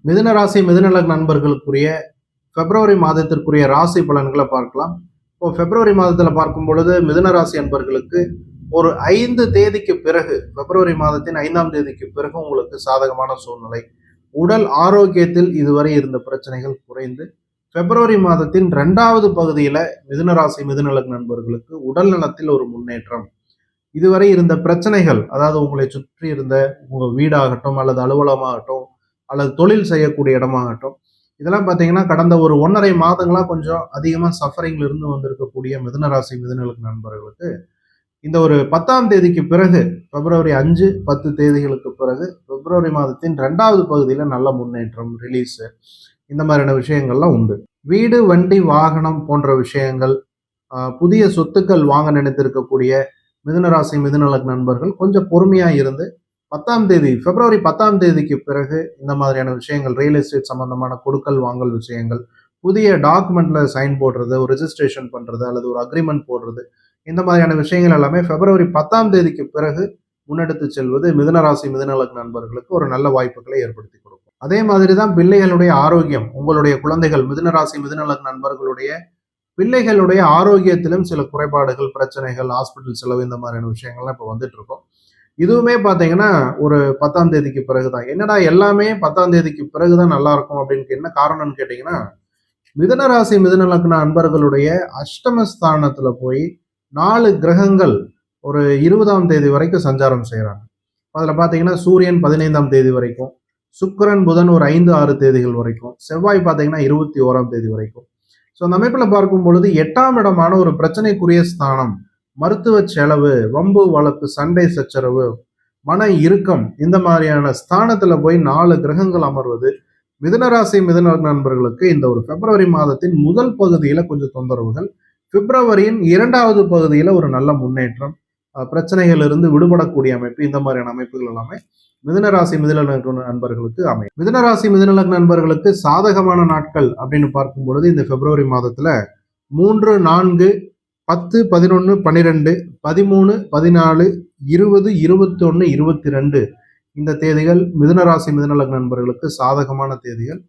மிதுன ராசி மிதுன லக்ன நண்பர்களுக்குரிய பிப்ரவரி மாதத்திற்குரிய ராசி பலன்களை பார்க்கலாம். இப்போ பிப்ரவரி மாதத்தில் பார்க்கும் பொழுது மிதுன ராசி அன்பர்களுக்கு ஒரு 5 தேதிக்கு பிறகு, பிப்ரவரி மாதத்தின் 5ஆம் தேதிக்கு பிறகு உங்களுக்கு சாதகமான சூழ்நிலை. உடல் ஆரோக்கியத்தில் இதுவரை இருந்த பிரச்சனைகள் குறைந்து பிப்ரவரி மாதத்தின் 2வது பகுதியில மிதுன ராசி மிதுன லக்ன நண்பர்களுக்கு உடல் நலத்தில் ஒரு முன்னேற்றம். இதுவரை இருந்த பிரச்சனைகள், அதாவது உங்களை சுற்றி இருந்த உங்க வீடாகட்டும் அல்லது அலுவலகமாகட்டும் அல்லது தொழில் செய்யக்கூடிய இடமாகட்டும், இதெல்லாம் பார்த்தீங்கன்னா கடந்த ஒரு 1.5 மாதங்களா கொஞ்சம் அதிகமாக சஃபரிங்ல இருந்து வந்திருக்கக்கூடிய மிதுன ராசி மிதுன லக்ன நண்பர்களுக்கு இந்த ஒரு 10ஆம் தேதிக்கு பிறகு, பிப்ரவரி 5, 10 தேதிகளுக்கு பிறகு பிப்ரவரி மாதத்தின் 2வது பகுதியில நல்ல முன்னேற்றம், ரிலீஸ், இந்த மாதிரியான விஷயங்கள்லாம் உண்டு. வீடு, வண்டி, வாகனம் போன்ற விஷயங்கள், புதிய சொத்துக்கள் வாங்க நினைத்திருக்கக்கூடிய மிதுன ராசி மிதுன லக்ன நண்பர்கள் கொஞ்சம் பொறுமையா இருந்து 10ஆம் தேதி, பிப்ரவரி 10ஆம் தேதிக்கு பிறகு இந்த மாதிரியான விஷயங்கள், ரியல் எஸ்டேட் சம்பந்தமான கொடுக்கல் வாங்கல் விஷயங்கள், புதிய டாக்குமெண்ட்ல சைன் போடுறது, ஒரு ரெஜிஸ்ட்ரேஷன் பண்றது அல்லது ஒரு அக்ரிமெண்ட் போடுறது, இந்த மாதிரியான விஷயங்கள் எல்லாமே பிப்ரவரி 10ஆம் தேதிக்கு பிறகு முன்னெடுத்து செல்வது மிதுன ராசி மிதுன லக்ன நண்பர்களுக்கு ஒரு நல்ல வாய்ப்புகளை ஏற்படுத்தி கொடுக்கும். அதே மாதிரி தான் பிள்ளைகளுடைய ஆரோக்கியம். உங்களுடைய குழந்தைகள், மிதுன ராசி மிதுன லக்ன நண்பர்களுடைய பிள்ளைகளுடைய ஆரோக்கியத்திலும் சில குறைபாடுகள், பிரச்சனைகள், ஹாஸ்பிட்டல் செலவு, இந்த மாதிரியான விஷயங்கள்லாம் இப்போ வந்துட்டு இருக்கோம். இதுவுமே பார்த்தீங்கன்னா ஒரு 10ஆம் தேதிக்கு பிறகுதான். என்னடா எல்லாமே 10ஆம் தேதிக்கு பிறகுதான் நல்லா இருக்கும் அப்படின்னு என்ன காரணம்னு கேட்டீங்கன்னா, மிதுன ராசி மிதுன லக்ன அன்பர்களுடைய அஷ்டமஸ்தானத்துல போய் 4 கிரகங்கள் ஒரு 20ஆம் தேதி வரைக்கும் சஞ்சாரம் செய்யறாங்க. அதுல பாத்தீங்கன்னா சூரியன் 15ஆம் தேதி வரைக்கும், சுக்கிரன் புதன் ஒரு 5, 6 தேதிகள் வரைக்கும், செவ்வாய் பாத்தீங்கன்னா 21ஆம் தேதி வரைக்கும். ஸோ அந்த அமைப்புல பார்க்கும் பொழுது 8ஆம் இடமான ஒரு பிரச்சனைக்குரிய ஸ்தானம், மருத்துவ செலவு, வம்பு வழக்கு, சண்டை சச்சரவு, மன இறுக்கம், இந்த மாதிரியான ஸ்தானத்துல போய் 4 கிரகங்கள் அமர்வது மிதுனராசி மிதுன நண்பர்களுக்கு இந்த ஒரு பிப்ரவரி மாதத்தின் முதல் பகுதியில கொஞ்சம் தொந்தரவுகள், பிப்ரவரியின் 2வது பகுதியில ஒரு நல்ல முன்னேற்றம், பிரச்சனைகள் இருந்து விடுபடக்கூடிய அமைப்பு, இந்த மாதிரியான அமைப்புகள் எல்லாமே மிதுனராசி மிதுன லக்ன நண்பர்களுக்கு அமையும். மிதுனராசி மிதுன லக்ன நண்பர்களுக்கு சாதகமான நாட்கள் அப்படின்னு பார்க்கும் பொழுது இந்த பிப்ரவரி மாதத்துல 3, 4, 10, 11, 12, 13, 14, 20, 21, 22 இந்த தேதிகள் மிதுன ராசி மிதுன லக்ன நண்பர்களுக்கு சாதகமான தேதிகள்.